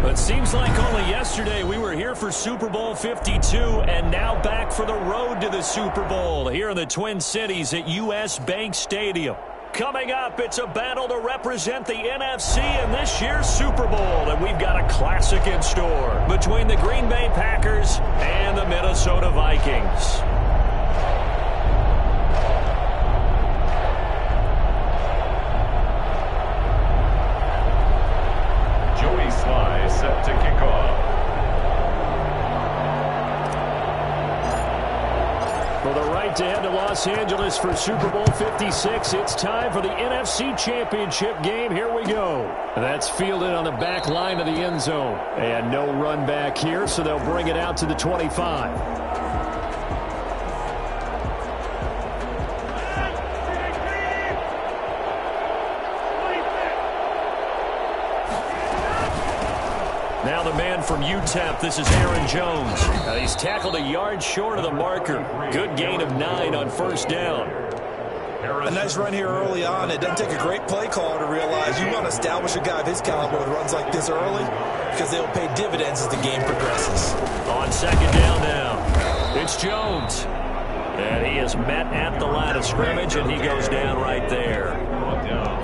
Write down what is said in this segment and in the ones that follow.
It seems like only yesterday we were here for Super Bowl 52 and now back for the road to the Super Bowl here in the Twin Cities at US Bank Stadium. Coming up, it's a battle to represent the NFC in this year's Super Bowl, and we've got a classic in store between the Green Bay Packers and the Minnesota Vikings. Set to kick off. For the right to head to Los Angeles for Super Bowl 56, it's time for the NFC Championship game. Here we go. That's fielded on the back line of the end zone. And no run back here, so they'll bring it out to the 25. Now the man from UTEP, this is Aaron Jones. He's tackled a yard short of the marker. Good gain of 9 on first down. A nice run here early on. It doesn't take a great play caller to realize you want to establish a guy of his caliber with runs like this early because they'll pay dividends as the game progresses. On second down now, it's Jones. And he is met at the line of scrimmage, and he goes down right there.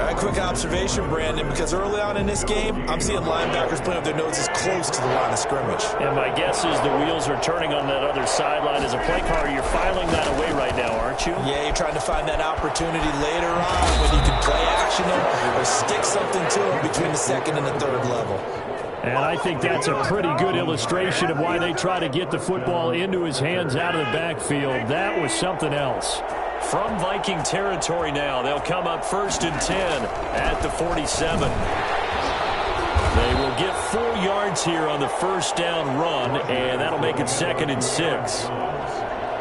A quick observation, Brandon, because early on in this game, I'm seeing linebackers playing with their noses close to the line of scrimmage. And my guess is the wheels are turning on that other sideline. As a play caller, you're filing that away right now, aren't you? Yeah, you're trying to find that opportunity later on when you can play action them or stick something to them between the second and the third level. And I think that's a pretty good illustration of why they try to get the football into his hands out of the backfield. That was something else. From Viking territory now, they'll come up 1st and 10 at the 47. They will get 4 yards here on the first down run, and that'll make it 2nd and 6.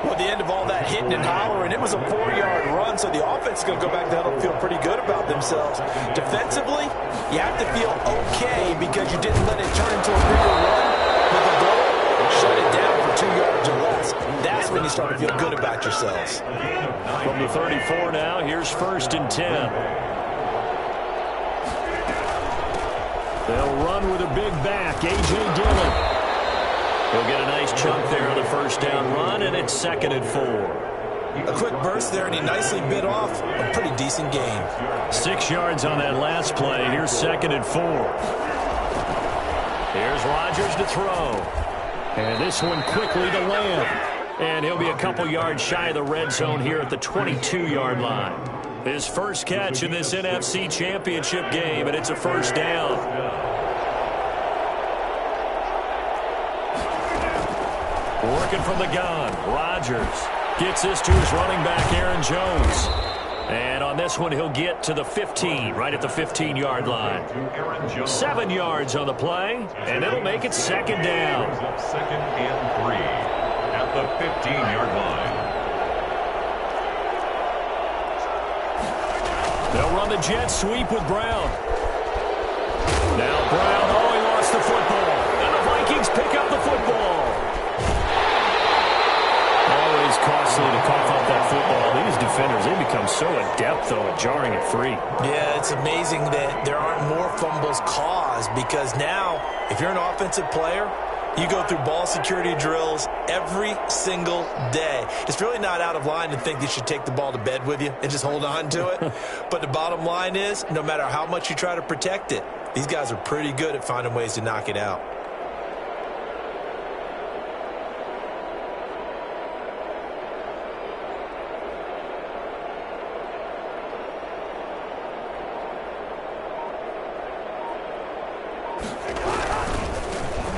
Well, at the end of all that hitting and hollering, it was a 4-yard run, so the offense is going to go back down and feel pretty good about themselves. Defensively, you have to feel okay because you didn't let it turn into a bigger run with the goal. Shut it down for 2 yards or less. That's when you start to feel good about yourselves. From the 34 now, here's 1st and 10. They'll run with a big back, A.J. Dillon. He'll get a nice chunk there on the first down run, and it's 2nd and 4. A quick burst there, and he nicely bit off a pretty decent gain. 6 yards on that last play. Here's 2nd and 4. Here's Rodgers to throw. And this one quickly to Lamb. And he'll be a couple yards shy of the red zone here at the 22-yard line. His first catch in this NFC Championship game, and it's a first down. Working from the gun, Rodgers gets this to his running back, Aaron Jones. And on this one, he'll get to the 15, right at the 15-yard line. 7 yards on the play, and it'll make it 2nd down. 2nd and 3 at the 15-yard line. They'll run the jet sweep with Brown. Now Brown, he lost the football. And the Vikings pick up the football. Always costly to cough up that football. These defenders, they become so adept, though, at jarring it free. Yeah, it's amazing that there aren't more fumbles caused because now, if you're an offensive player, you go through ball security drills every single day. It's really not out of line to think you should take the ball to bed with you and just hold on to it. But the bottom line is, no matter how much you try to protect it, these guys are pretty good at finding ways to knock it out.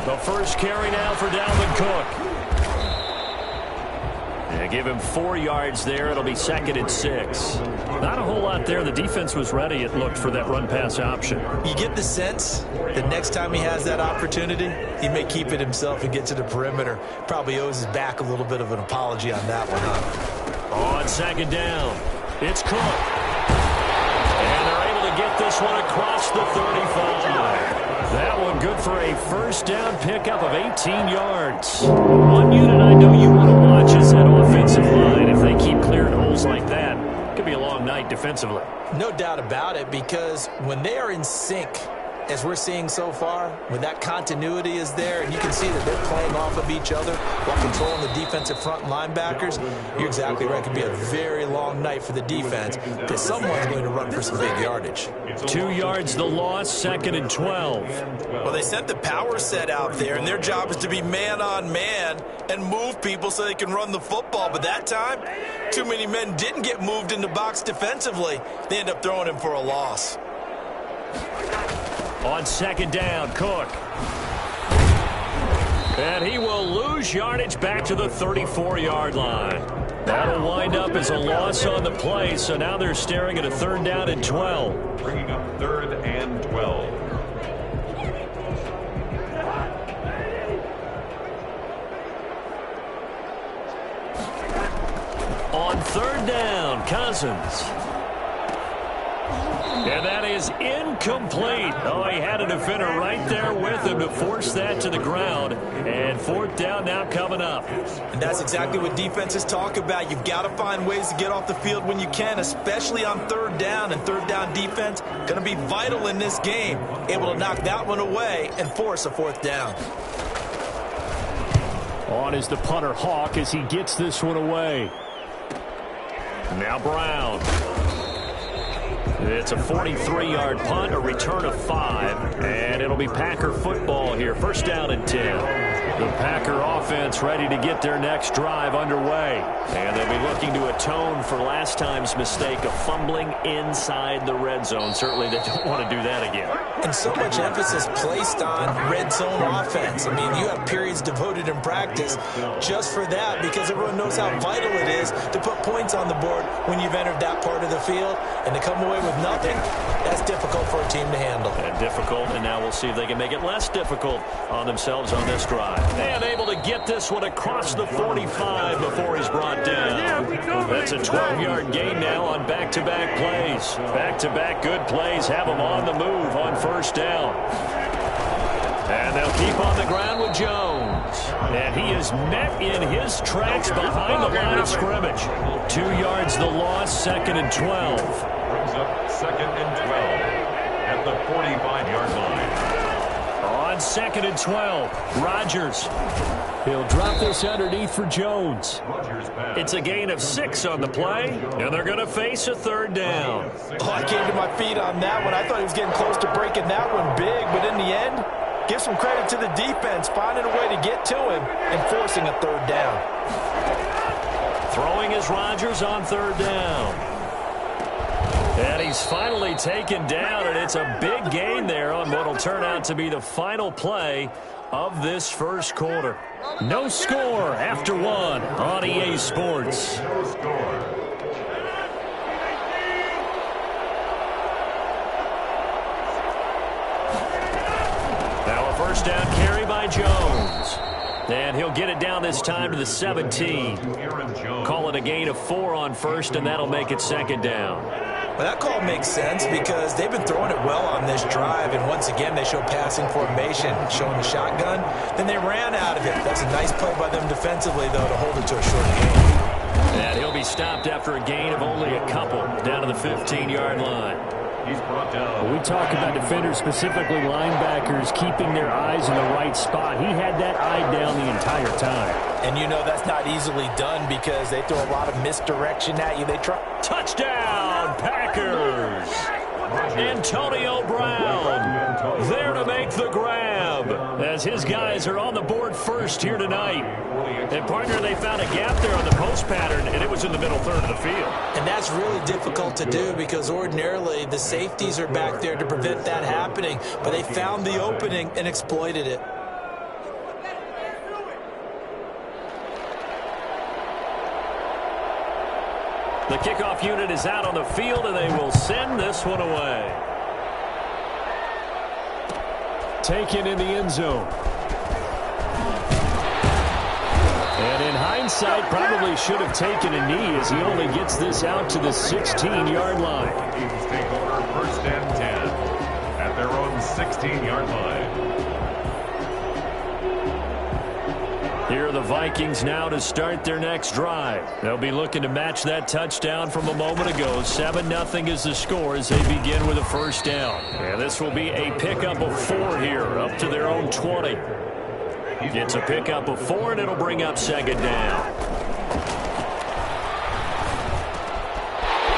The first carry now for Dalvin Cook. They give him 4 yards there. It'll be 2nd and 6. Not a whole lot there. The defense was ready, it looked, for that run-pass option. You get the sense that next time he has that opportunity, he may keep it himself and get to the perimeter. Probably owes his back a little bit of an apology on that one, huh? On 2nd down, it's Cook. And they're able to get this one across the 35. That one good for a first down pickup of 18 yards. One unit I know you want to watch is that offensive line. If they keep clearing holes like that, it could be a long night defensively. No doubt about it, because when they are in sync as we're seeing so far, when that continuity is there and you can see that they're playing off of each other while controlling the defensive front linebackers, you're exactly right. It could be a very long night for the defense because someone's going to run for some big yardage. 2 yards the loss, 2nd and 12. Well, they sent the power set out there, and their job is to be man-on-man and move people so they can run the football. But that time, too many men didn't get moved in the box defensively. They end up throwing him for a loss. On 2nd down, Cook. And he will lose yardage back to the 34-yard line. That'll wind up as a loss on the play, so now they're staring at a 3rd down and 12. Bringing up 3rd and 12. On 3rd down, Cousins. And that is incomplete. Oh, he had a defender right there with him to force that to the ground. And 4th down now coming up. And that's exactly what defenses talk about. You've got to find ways to get off the field when you can, especially on 3rd down. And 3rd down defense going to be vital in this game. Able to knock that one away and force a 4th down. On is the punter, Hawk, as he gets this one away. Now Brown. It's a 43-yard punt, a return of 5, and it'll be Packer football here. 1st down and 10. The Packer offense ready to get their next drive underway. And they'll be looking to atone for last time's mistake of fumbling inside the red zone. Certainly they don't want to do that again. And so much emphasis placed on red zone offense. I mean, you have periods devoted in practice just for that because everyone knows how vital it is to put points on the board when you've entered that part of the field. And to come away with nothing, that's difficult for a team to handle. And difficult, and now we'll see if they can make it less difficult on themselves on this drive. And able to get this one across the 45 before he's brought down. That's a 12-yard gain now on back-to-back plays. Back-to-back good plays have them on the move on 1st down. And they'll keep on the ground with Jones. And he is met in his tracks behind the line of scrimmage. 2 yards the loss, 2nd and 12. Brings up 2nd and 12 at the 45-yard line. On 2nd and 12, Rodgers. He'll drop this underneath for Jones. It's a gain of 6 on the play, and they're going to face a 3rd down. Oh, I came to my feet on that one. I thought he was getting close to breaking that one big, but in the end, give some credit to the defense, finding a way to get to him and forcing a 3rd down. Throwing is Rodgers on 3rd down. And he's finally taken down, and it's a big gain there on what will turn out to be the final play of this 1st quarter. No score after 1 on EA Sports. No score. Now a 1st down carry by Jones. And he'll get it down this time to the 17. Call it a gain of 4 on 1st, and that'll make it 2nd down. Well, that call makes sense because they've been throwing it well on this drive, and once again they show passing formation, showing the shotgun. Then they ran out of it. That's a nice play by them defensively, though, to hold it to a short gain. And he'll be stopped after a gain of only a couple down to the 15-yard line. He's brought down. When we talk about defenders, specifically linebackers, keeping their eyes in the right spot. He had that eye down the entire time. And you know that's not easily done because they throw a lot of misdirection at you. They try. Touchdown, Packers! Antonio Brown there to make the grab as his guys are on the board first here tonight. And, partner, they found a gap there on the post pattern, and it was in the middle third of the field. And that's really difficult to do because ordinarily the safeties are back there to prevent that happening. But they found the opening and exploited it. The kickoff unit is out on the field, and they will send this one away. Taken in the end zone. And in hindsight, probably should have taken a knee as he only gets this out to the 16-yard line. Vikings take over 1st and 10 at their own 16-yard line. Here are the Vikings now to start their next drive. They'll be looking to match that touchdown from a moment ago. 7-0 is the score as they begin with a first down. And this will be a pickup of 4 here, up to their own 20. It's a pickup of 4, and it'll bring up second down.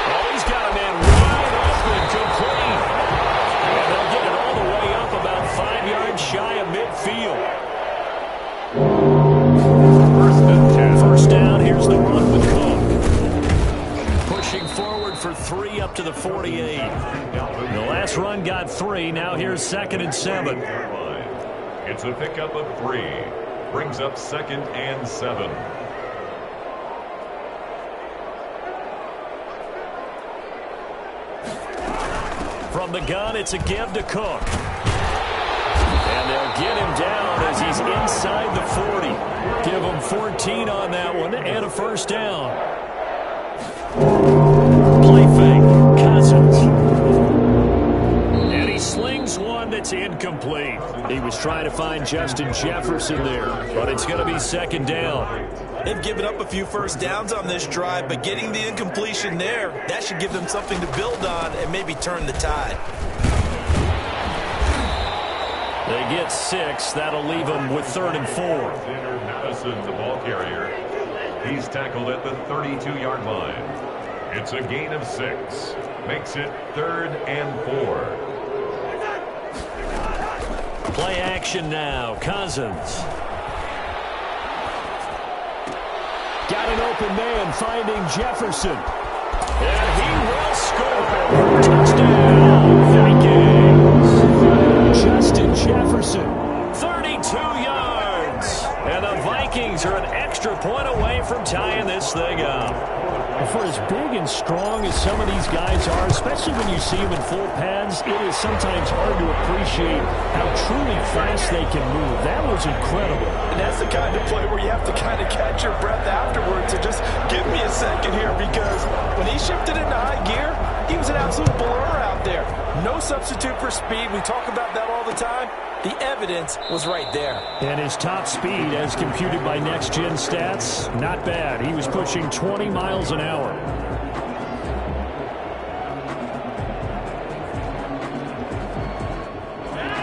Oh, he's got a man wide open, complete. And they'll get it all the way up about 5 yards shy of midfield. First down, here's the run with Cook. Pushing forward for 3 up to the 48. The last run got 3. Now here's 2nd and 7. It's a pickup of 3. Brings up 2nd and 7. From the gun, it's a give to Cook. And they'll get him down as he's inside the 40. Give him 14 on that one and a first down. Play fake, Cousins. And he slings one that's incomplete. He was trying to find Justin Jefferson there, but it's going to be second down. They've given up a few first downs on this drive, but getting the incompletion there, that should give them something to build on and maybe turn the tide. They get 6. That'll leave them with 3rd and 4. Madison, the ball carrier. He's tackled at the 32-yard line. It's a gain of 6. Makes it 3rd and 4. Play action now. Cousins. Got an open man finding Jefferson. And he will score. Touchdown, Vikings. Justin Jefferson, 32 yards. And the Vikings are an extra point away from tying this thing up. And for as big and strong as some of these guys are, especially when you see them in full pads, it is sometimes hard to appreciate how truly fast they can move. That was incredible. And that's the kind of play where you have to kind of catch your breath afterwards and just give me a second here, because when he shifted into high gear, he was an absolute blur out there. No substitute for speed. We talk about that all the time. The evidence was right there. And his top speed, as computed by Next Gen Stats, not bad. He was pushing 20 miles an hour.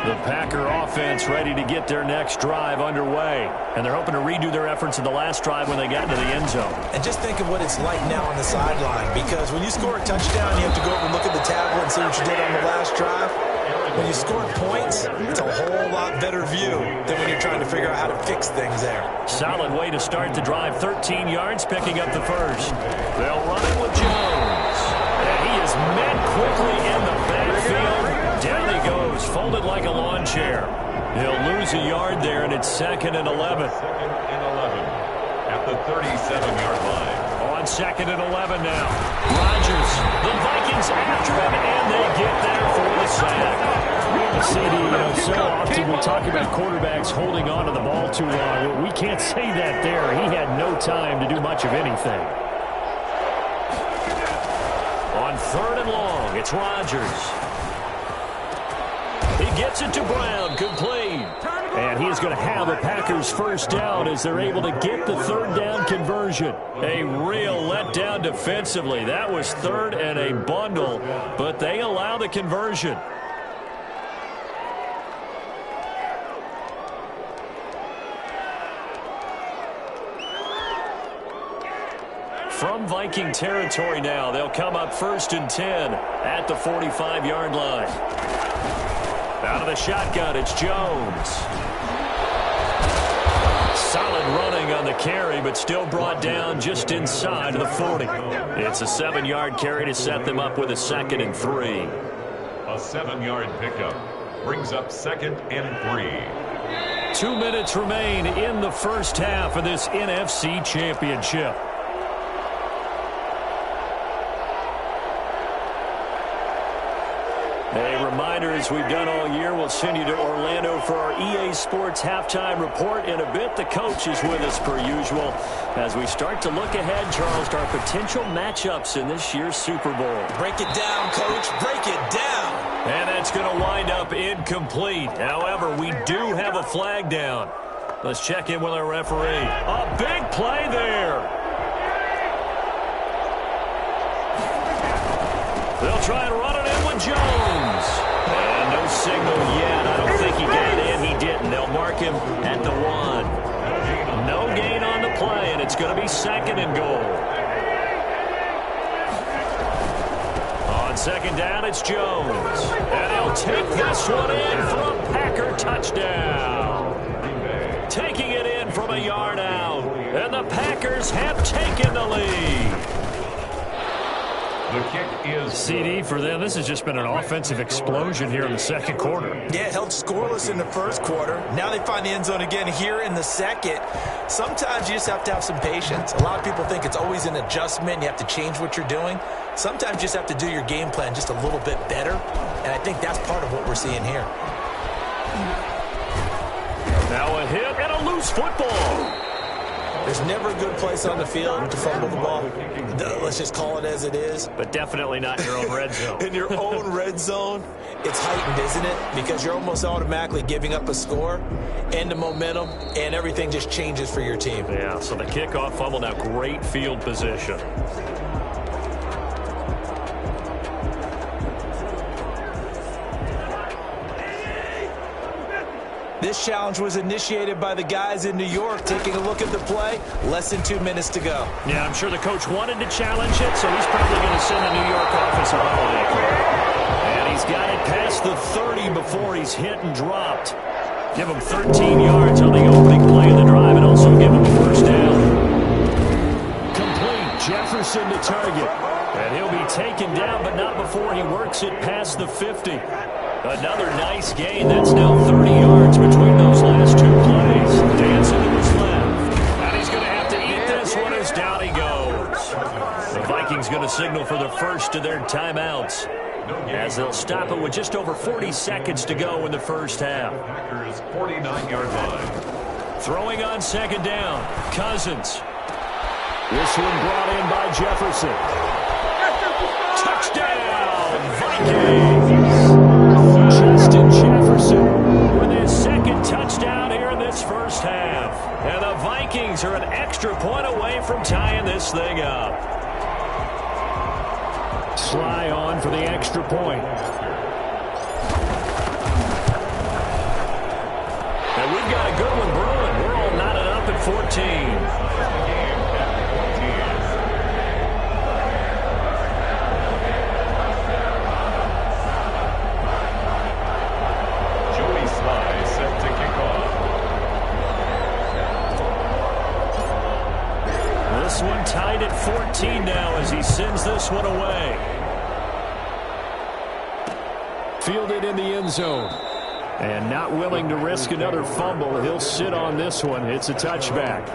The Packer offense ready to get their next drive underway. And they're hoping to redo their efforts in the last drive when they got into the end zone. And just think of what it's like now on the sideline, because when you score a touchdown, you have to go over and look at the tablet and see what you did on the last drive. When you score points, it's a whole lot better view than when you're trying to figure out how to fix things there. Solid way to start the drive. 13 yards, picking up the first. They'll run it with Jones. And he is met quickly in the backfield. Down he goes, folded like a lawn chair. He'll lose a yard there, and it's 2nd and 11. 2nd and 11 at the 37-yard line. On 2nd and 11 now. Rodgers, the Vikings after him, and they get there for the sack. CD, so often we talk about quarterbacks holding on to the ball too long. We can't say that there. He had no time to do much of anything. On 3rd and long, it's Rodgers. He gets it to Brown, complete. And he is going to have a Packers first down as they're able to get the 3rd down conversion. A real letdown defensively. That was 3rd and a bundle, but they allow the conversion. From Viking territory now, they'll come up 1st and 10 at the 45-yard line. Out of the shotgun, it's Jones. Solid running on the carry, but still brought down just inside of the 40. It's a 7-yard carry to set them up with a 2nd and 3. A 7-yard pickup brings up 2nd and 3. 2 minutes remain in the first half of this NFC Championship. A reminder, as we've done all year, we'll send you to Orlando for our EA Sports halftime report. In a bit, the coach is with us per usual as we start to look ahead, Charles, to our potential matchups in this year's Super Bowl. Break it down, Coach. Break it down. And that's going to wind up incomplete. However, we do have a flag down. Let's check in with our referee. A big play there. They'll try and run it in with Jones. And no signal yet. I don't think he got in. He didn't. They'll mark him at the 1. No gain on the play, and it's going to be 2nd and goal. On 2nd down, it's Jones. And he'll take this one in for a Packer touchdown. Taking it in from a yard out. And the Packers have taken the lead. The kick is CD for them. This has just been an offensive explosion here in the 2nd quarter. Yeah, held scoreless in the 1st quarter. Now they find the end zone again here in the 2nd. Sometimes you just have to have some patience. A lot of people think it's always an adjustment. You have to change what you're doing. Sometimes you just have to do your game plan just a little bit better. And I think that's part of what we're seeing here. Now a hit and a loose football. There's never a good place on the field to fumble the ball. Let's just call it as it is. But definitely not in your own red zone. In your own red zone, it's heightened, isn't it? Because you're almost automatically giving up a score and the momentum, and everything just changes for your team. Yeah, so the kickoff fumble, now great field position. This challenge was initiated by the guys in New York. Taking a look at the play, less than 2 minutes to go. Yeah, I'm sure the coach wanted to challenge it, so he's probably going to send the New York offense a holiday call. And he's got it past the 30 before he's hit and dropped. Give him 13 yards on the opening play of the drive and also give him the 1st down. Complete. Jefferson to target. And he'll be taken down, but not before he works it past the 50. Another nice gain. That's now 30 yards between those last 2 plays. Dancing to his left. And he's going to have to eat this one as down he goes. The Vikings going to signal for the first of their timeouts, as they'll stop it with just over 40 seconds to go in the 1st half. Packers 49-yard line. Throwing on 2nd down. Cousins. This one brought in by Jefferson. Touchdown, Vikings. Justin Jefferson with his 2nd touchdown here in this 1st half. And the Vikings are an extra point away from tying this thing up. Sly on for the extra point. And we've got a good one brewing. We're all knotted up at 14. This one tied at 14 now as he sends this one away. Fielded in the end zone. And not willing to risk another fumble. He'll sit on this one. It's a touchback.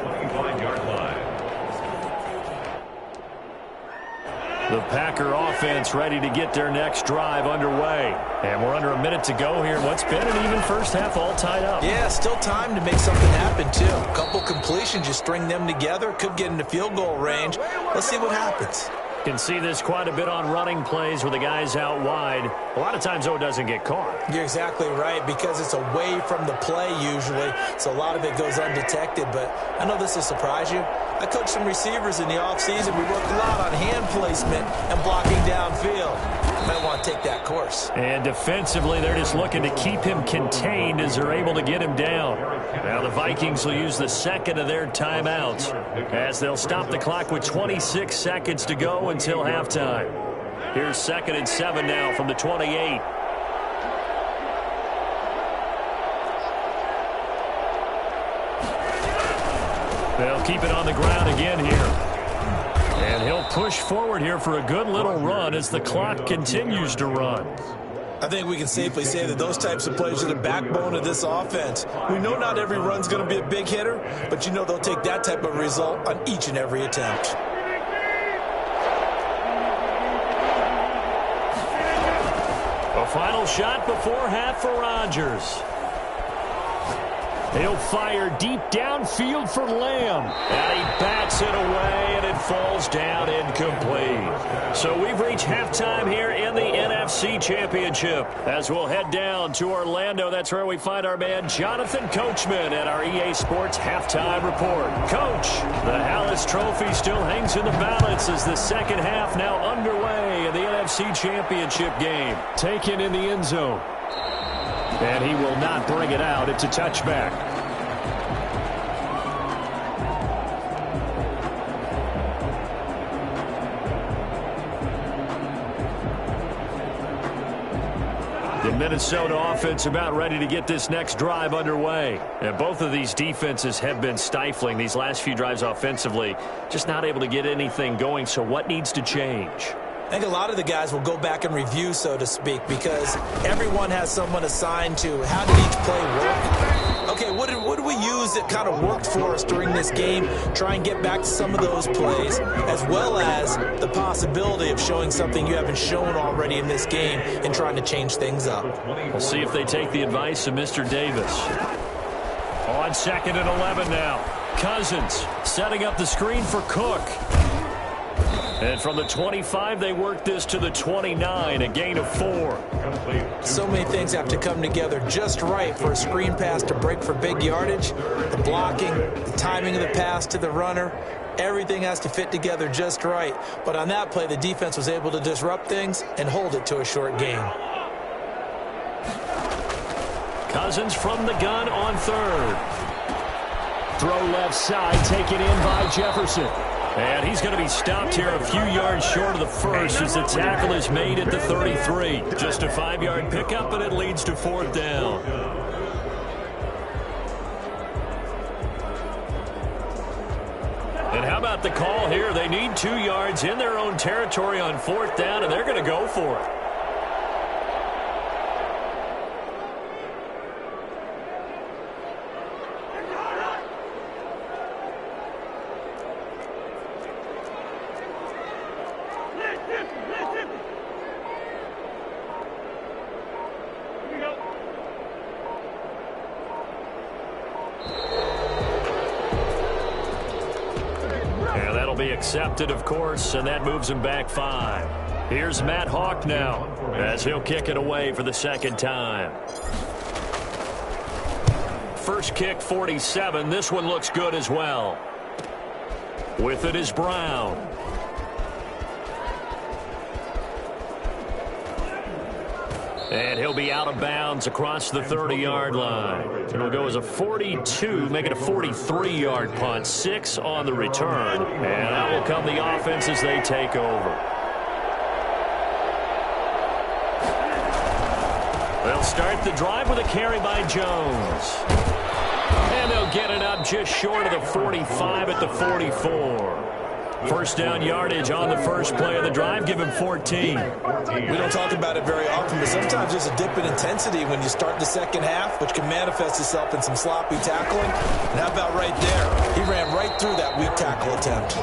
The Packer offense ready to get their next drive underway. And we're under a minute to go here. What's been an even 1st half, all tied up. Yeah, still time to make something happen, too. A couple completions, you string them together. Could get into field goal range. Let's see what happens. Can see this quite a bit on running plays where the guy's out wide. A lot of times, though, it doesn't get caught. You're exactly right, because it's away from the play usually, so a lot of it goes undetected. But I know this will surprise you. I coached some receivers in the offseason. We work a lot on hand placement and blocking downfield. You might want to take that course. And defensively, they're just looking to keep him contained as they're able to get him down. Now the Vikings will use the 2nd of their timeouts as they'll stop the clock with 26 seconds to go until halftime. Here's 2nd and 7 now from the 28. They'll keep it on the ground again here. And he'll push forward here for a good little run as the clock continues to run. I think we can safely say that those types of plays are the backbone of this offense. We know not every run's going to be a big hitter, but you know they'll take that type of result on each and every attempt. A final shot before half for Rodgers. He'll fire deep downfield for Lamb. And he bats it away, and it falls down incomplete. So we've reached halftime here in the NFC Championship. As we'll head down to Orlando, that's where we find our man Jonathan Coachman at our EA Sports Halftime Report. Coach, the Hallis Trophy still hangs in the balance as the second half now underway in the NFC Championship game. Taken in the end zone. And he will not bring it out. It's a touchback. The Minnesota offense about ready to get this next drive underway. And both of these defenses have been stifling these last few drives offensively. Just not able to get anything going. So what needs to change? I think a lot of the guys will go back and review, so to speak, because everyone has someone assigned to how did each play work. Okay, what did we use that kind of worked for us during this game? Try and get back to some of those plays, as well as the possibility of showing something you haven't shown already in this game and trying to change things up. We'll see if they take the advice of Mr. Davis. On 2nd and 11 now. Cousins setting up the screen for Cook. And from the 25, they work this to the 29, a gain of 4. So many things have to come together just right for a screen pass to break for big yardage. The blocking, the timing of the pass to the runner, everything has to fit together just right. But on that play, the defense was able to disrupt things and hold it to a short gain. Cousins from the gun on 3rd. Throw left side, taken in by Jefferson. And he's going to be stopped here a few yards short of the first as the tackle is made at the 33. Just a 5-yard pickup, and it leads to 4th down. And how about the call here? They need 2 yards in their own territory on 4th down, and they're going to go for it. Accepted, of course, and that moves him back 5. Here's Matt Hawk now as he'll kick it away for the second time. First kick, 47. This one looks good as well. With it is Brown. And he'll be out of bounds across the 30-yard line. It'll go as a 42, make it a 43-yard punt. 6 on the return. And out will come the offense as they take over. They'll start the drive with a carry by Jones. And they'll get it up just short of the 45 at the 44. First down yardage on the first play of the drive. Give him 14. We don't talk about it very often, but sometimes there's a dip in intensity when you start the second half, which can manifest itself in some sloppy tackling. And how about right there? He ran right through that weak tackle attempt.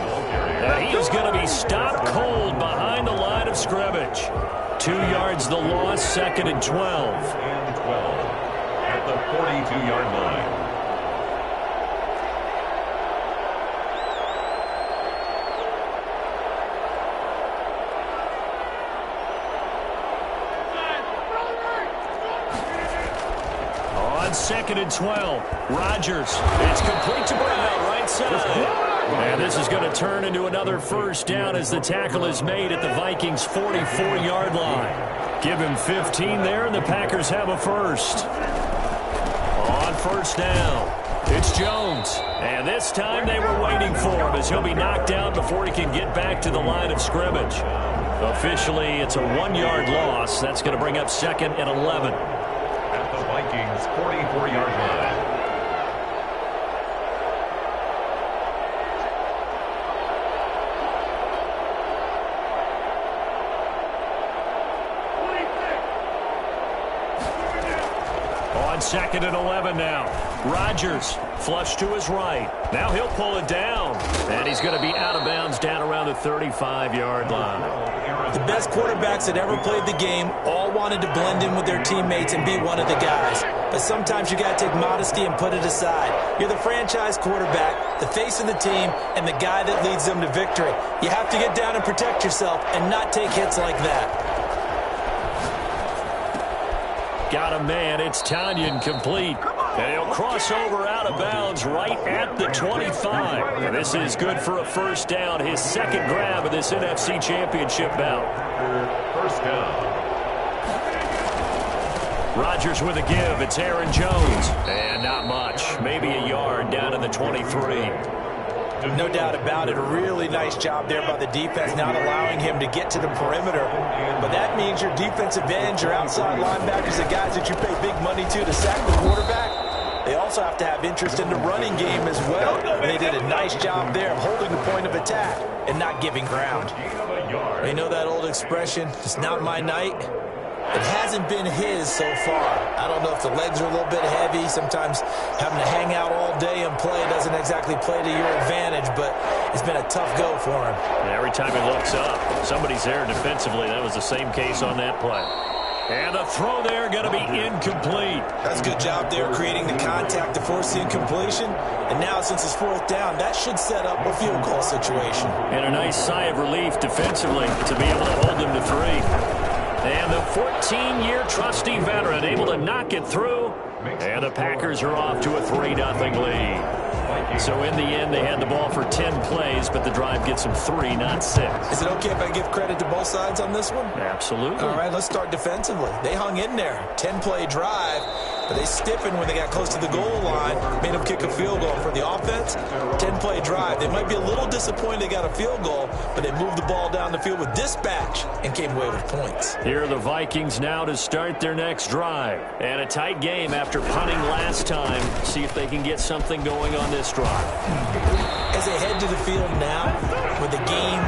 He is going to be stopped cold behind the line of scrimmage. 2 yards the loss, 2nd and 12. And 12 at the 42-yard line. On 2nd and 12, Rodgers. It's complete to Brown, right side. And this is going to turn into another first down as the tackle is made at the Vikings' 44-yard line. Give him 15 there, and the Packers have a first. On first down, it's Jones. And this time they were waiting for him as he'll be knocked down before he can get back to the line of scrimmage. Officially, it's a 1-yard loss. That's going to bring up 2nd and 11. At the Vikings' 44-yard line. On 2nd and 11 now. Rodgers flush to his right. Now he'll pull it down. And he's going to be out of bounds down around the 35-yard line. The best quarterbacks that ever played the game all wanted to blend in with their teammates and be one of the guys. But sometimes you got to take modesty and put it aside. You're the franchise quarterback, the face of the team, and the guy that leads them to victory. You have to get down and protect yourself and not take hits like that. Got a man. It's Tanyan complete. And he'll cross over out of bounds right at the 25. And this is good for a first down. His second grab of this NFC Championship bout. First down. Rodgers with a give. It's Aaron Jones. And not much. Maybe a yard down in the 23. No doubt about it. A really nice job there by the defense, not allowing him to get to the perimeter. But that means your defensive ends, your outside linebackers, the guys that you pay big money to sack the quarterback, they also have to have interest in the running game as well. And they did a nice job there of holding the point of attack and not giving ground. You know that old expression, it's not my night? It hasn't been his so far. I don't know if the legs are a little bit heavy. Sometimes having to hang out all day and play doesn't exactly play to your advantage, but it's been a tough go for him. And every time he looks up, somebody's there defensively. That was the same case on that play. And the throw there going to be incomplete. That's a good job there creating the contact to force the incompletion. And now since it's fourth down, that should set up a field goal situation. And a nice sigh of relief defensively to be able to hold them to 3. And the 14-year trusty veteran able to knock it through. And the Packers are off to a 3-0 lead. So in the end, they had the ball for 10 plays, but the drive gets them 3, not 6. Is it okay if I give credit to both sides on this one? Absolutely. All right, let's start defensively. They hung in there. 10-play drive, but they stiffened when they got close to the goal line, made them kick a field goal. For the offense, 10-play drive. They might be a little disappointed they got a field goal, but they moved the ball down the field with dispatch and came away with points. Here are the Vikings now to start their next drive. And a tight game after punting last time. See if they can get something going on this drive. As they head to the field now, with the game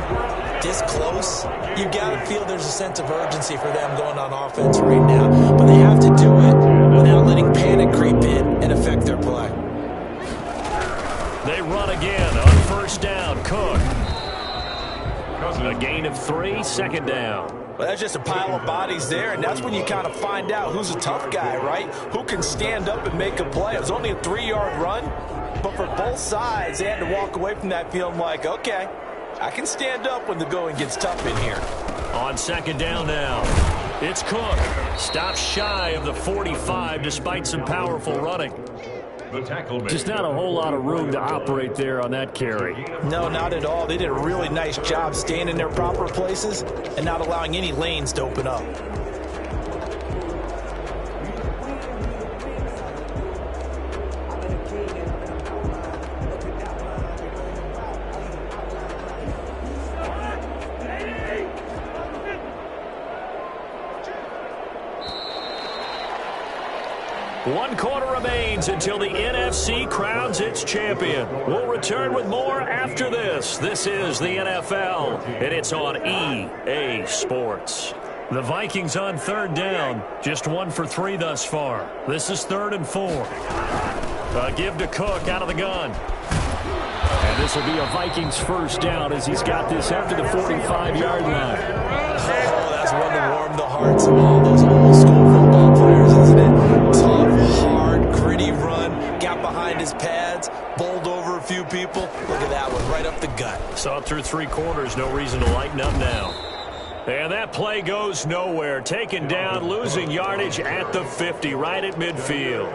this close, you've got to feel there's a sense of urgency for them going on offense right now. But they have to do it without letting panic creep in and affect their play. They run again on first down. Cook. A gain of 3, second down. Well, that's just a pile of bodies there, and that's when you kind of find out who's a tough guy, right? Who can stand up and make a play. It was only a 3-yard run, but for both sides, they had to walk away from that feeling like, okay, I can stand up when the going gets tough in here. On second down now, it's Cook. Stops shy of the 45 despite some powerful running. Just not a whole lot of room to operate there on that carry. No, not at all. They did a really nice job staying in their proper places and not allowing any lanes to open up. One quarter remains until the NFC crowns its champion. We'll return with more after this. This is the NFL, and it's on EA Sports. The Vikings on third down, just 1 for 3 thus far. This is 3rd and 4. A give to Cook out of the gun. And this will be a Vikings first down as he's got this after the 45-yard line. Oh, that's one to warm the hearts of all those old school football players, isn't it? Tough, hard, gritty run. Got behind his pads, bowled over a few people. Look at that one, right up the gut. Saw it through 3 quarters, no reason to lighten up now. And that play goes nowhere. Taken down, losing yardage at the 50, right at midfield.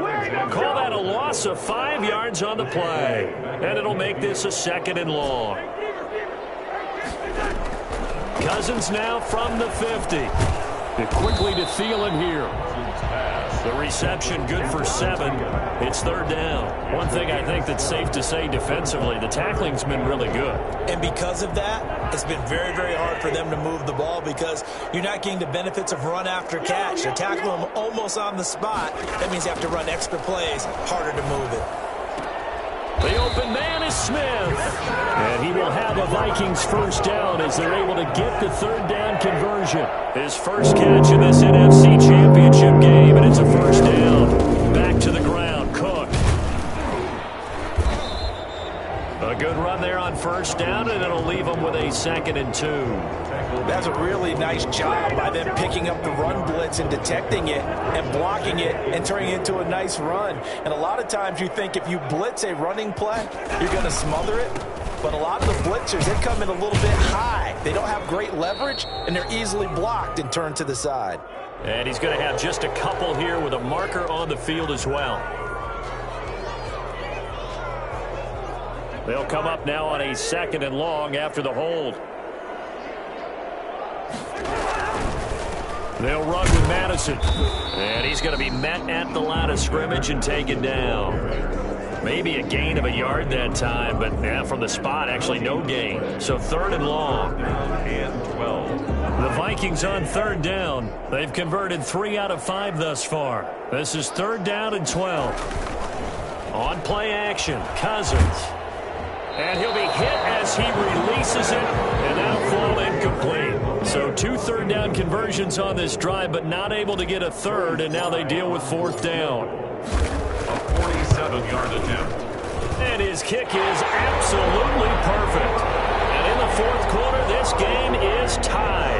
Call that a loss of 5 yards on the play. And it'll make this a 2nd and long. Cousins now from the 50. And quickly to Thielen here. The reception good for 7. It's 3rd down. One thing I think that's safe to say defensively, the tackling's been really good. And because of that, it's been very, very hard for them to move the ball because you're not getting the benefits of run after catch. You're tackling them almost on the spot. That means you have to run extra plays, harder to move it. The open man is Smith. And he will have a Vikings first down as they're able to get the 3rd down conversion. His first catch in this NFC Championship game, and it's a first down. Back to the ground. Cook. A good run there on first down, and it'll leave them with a 2nd and 2. That's a really nice job by them picking up the run blitz and detecting it and blocking it and turning it into a nice run. And a lot of times you think if you blitz a running play, you're going to smother it. But a lot of the blitzers, they come in a little bit high. They don't have great leverage, and they're easily blocked and turned to the side. And he's going to have just a couple here with a marker on the field as well. They'll come up now on a 2nd and long after the hold. They'll run with Madison. And he's going to be met at the line of scrimmage and taken down. Maybe a gain of a yard that time, but from the spot, actually no gain. So 3rd and long. And 12. The Vikings on 3rd down. They've converted 3 out of 5 thus far. This is 3rd down and 12. On play action, Cousins. And he'll be hit as he releases it, and that'll fall incomplete. So 2 3rd down conversions on this drive, but not able to get a 3rd, and now they deal with 4th down. A 47-yard attempt. And his kick is absolutely perfect. And in the 4th quarter, this game is tied.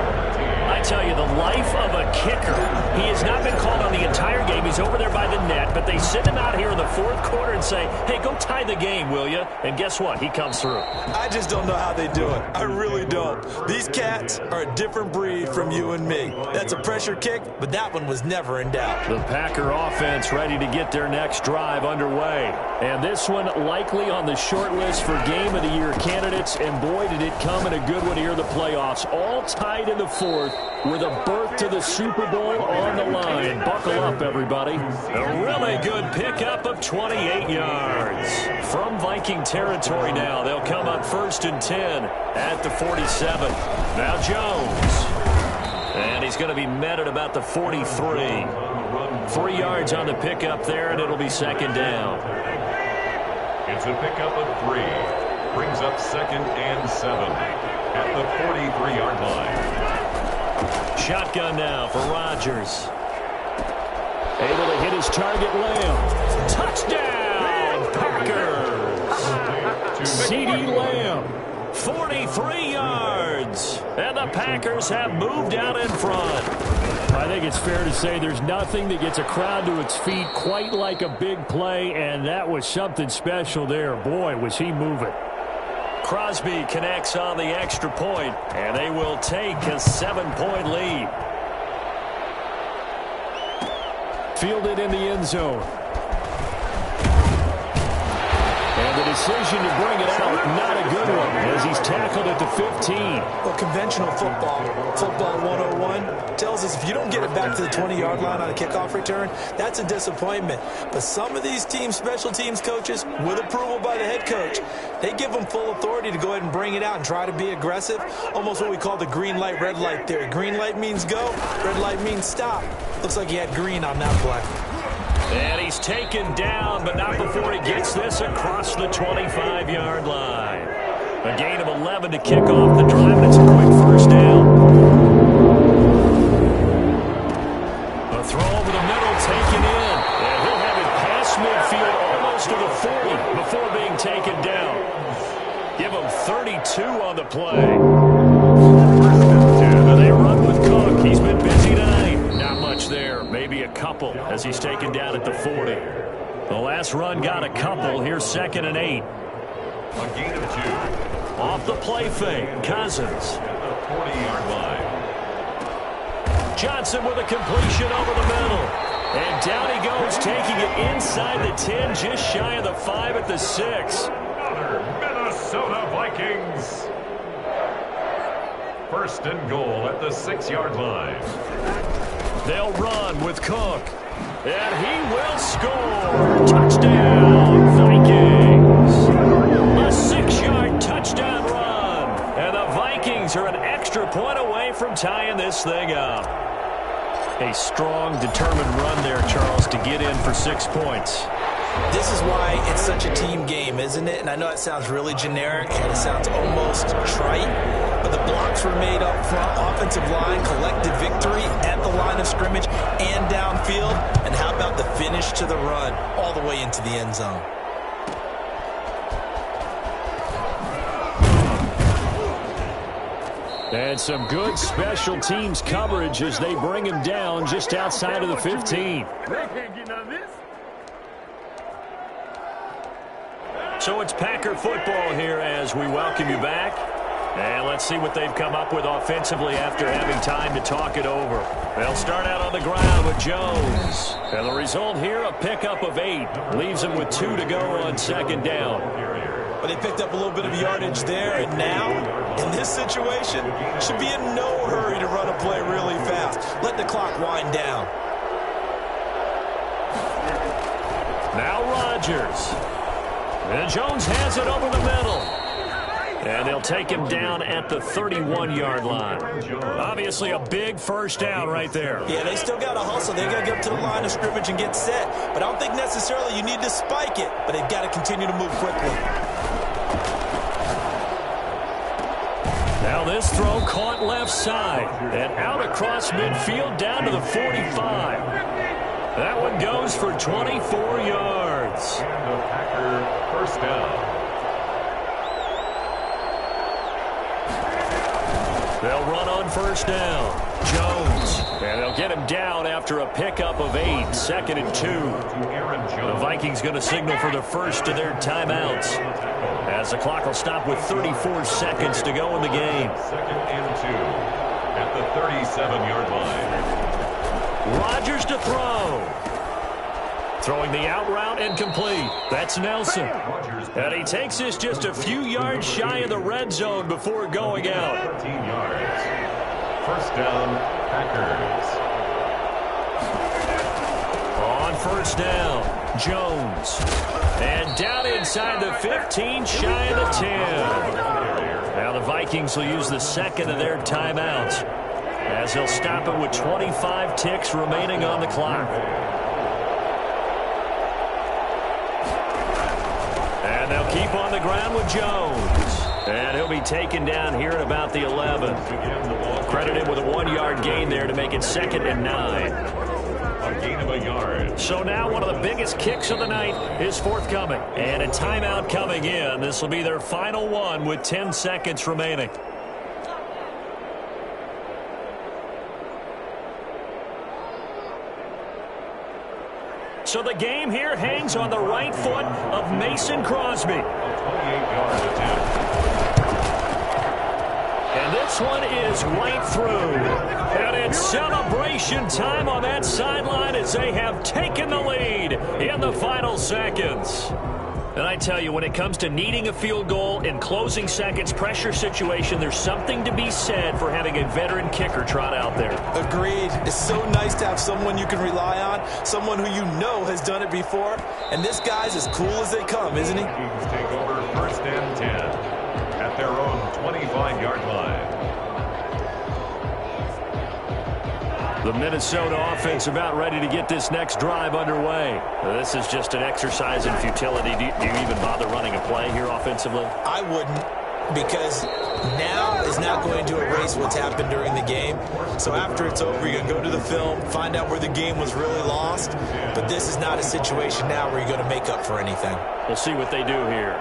I tell you, the life of a kicker. He has not been called on the entire game. He's over there by the net, but they send him out here in the 4th quarter and say, hey, go tie the game, will you? And guess what? He comes through. I just don't know how they do it. I really don't. These cats are a different breed from you and me. That's a pressure kick, but that one was never in doubt. The Packer offense ready to get their next drive underway. And this one likely on the short list for Game of the Year candidates, and boy, did it come in a good one here in the playoffs. All tied in the 4th with a berth to the Super Bowl on the line. Buckle up, everybody. A really good pickup of 28 yards. From Viking territory now, they'll come up 1st and 10 at the 47. Now Jones. And he's going to be met at about the 43. 3 yards on the pickup there, and it'll be 2nd down. It's a pickup of 3. Brings up 2nd and 7 at the 43-yard line. Shotgun now for Rodgers. Able to hit his target, Lamb. Touchdown, Packers. CeeDee Lamb, 43 yards. And the Packers have moved out in front. I think it's fair to say there's nothing that gets a crowd to its feet quite like a big play, and that was something special there. Boy, was he moving. Crosby connects on the extra point, and they will take a 7-point lead. Fielded in the end zone. And the decision to bring it out, not a good one, as he's tackled at the 15. Well, conventional football 101, tells us if you don't get it back to the 20-yard line on a kickoff return, that's a disappointment. But some of these team special teams coaches, with approval by the head coach, they give them full authority to go ahead and bring it out and try to be aggressive, almost what we call the green light, red light theory. Green light means go, red light means stop. Looks like he had green on that play. And he's taken down, but not before he gets this across the 25-yard line. A gain of 11 to kick off the drive, and it's a quick 1st down. A throw over the middle taken in, and he'll have it past midfield almost to the 40 before being taken down. Give him 32 on the play. And they run with Cook. He's been busy tonight. Not much there. Maybe a couple as he's taken down at the 40. The last run got a couple. Here's 2nd and 8. A gain of 2. Off the play fake, Cousins. At the 40-yard line. Johnson with a completion over the middle. And down he goes, taking it inside the 10, just shy of the 5 at the 6. Another Minnesota Vikings. 1st and goal at the 6-yard line. They'll run with Cook. And he will score. Touchdown, Vikings. A 6-yard touchdown run. And the Vikings are an extra point away from tying this thing up. A strong, determined run there, Charles, to get in for 6 points. This is why it's such a team game, isn't it? And I know it sounds really generic and it sounds almost trite. but the blocks were made up front. Offensive line collected victory at the line of scrimmage and downfield. And how about the finish to the run all the way into the end zone? And some good special teams coverage as they bring him down just outside of the 15. So it's Packer football here as we welcome you back. And let's see what they've come up with offensively after having time to talk it over. They'll start out on the ground with Jones. And the result here, a pickup of 8. Leaves him with 2 to go on second down. But they picked up a little bit of yardage there, and now, in this situation, should be in no hurry to run a play really fast. Let the clock wind down. Now Rodgers. And Jones has it over the middle. And they'll take him down at the 31-yard line. Obviously a big first down right there. Yeah, they still got to hustle. They got to get up to the line of scrimmage and get set. But I don't think necessarily you need to spike it. But they've got to continue to move quickly. Now this throw caught left side. And out across midfield down to the 45. That one goes for 24 yards. And the Packer first down. They'll run on first down. Jones. And they'll get him down after a pickup of 8. 2nd and 2. The Vikings going to signal for the first of their timeouts. As the clock will stop with 34 seconds to go in the game. 2nd and 2 at the 37-yard line. Rodgers to throw. Throwing the out route incomplete. That's Nelson. And he takes this just a few yards shy of the red zone before going out. 13 yards. First down, Packers. On first down, Jones. And down inside the 15, shy of the 10. Now the Vikings will use the second of their timeouts as they'll stop it with 25 ticks remaining on the clock. And they'll keep on the ground with Jones. And he'll be taken down here at about the 11. Credited with a 1-yard gain there to make it 2nd and 9. A gain of a yard. So now one of the biggest kicks of the night is forthcoming. And a timeout coming in. This will be their final one with 10 seconds remaining. So the game here hangs on the right foot of Mason Crosby. 28-yard attempt. And this one is right through. And it's celebration time on that sideline as they have taken the lead in the final seconds. And I tell you, when it comes to needing a field goal in closing seconds, pressure situation, there's something to be said for having a veteran kicker trot out there. Agreed. It's so nice to have someone you can rely on, someone who you know has done it before. And this guy's as cool as they come, isn't he? Vikings take over first and 10 at their own 25-yard line. The Minnesota offense about ready to get this next drive underway. This is just an exercise in futility. Do you even bother running a play here offensively? I wouldn't, because now is not going to erase what's happened during the game. So after it's over, you're going to go to the film, find out where the game was really lost. But this is not a situation now where you're going to make up for anything. We'll see what they do here.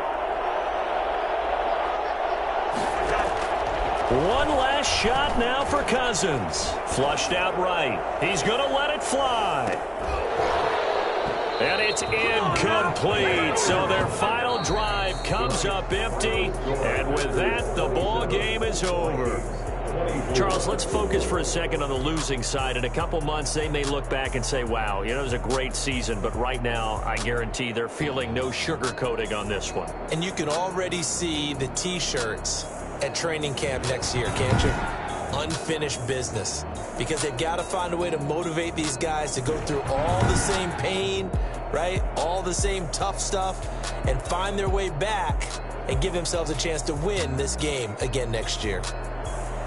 One last shot now for Cousins. Flushed out right. He's going to let it fly. And it's incomplete. So their final drive comes up empty. And with that, the ball game is over. Charles, let's focus for a second on the losing side. In a couple months, they may look back and say, wow, it was a great season. But right now, I guarantee they're feeling no sugarcoating on this one. And you can already see the T-shirts at training camp next year, can't you? Unfinished business. Because they've got to find a way to motivate these guys to go through all the same pain, right? All the same tough stuff, and find their way back and give themselves a chance to win this game again next year.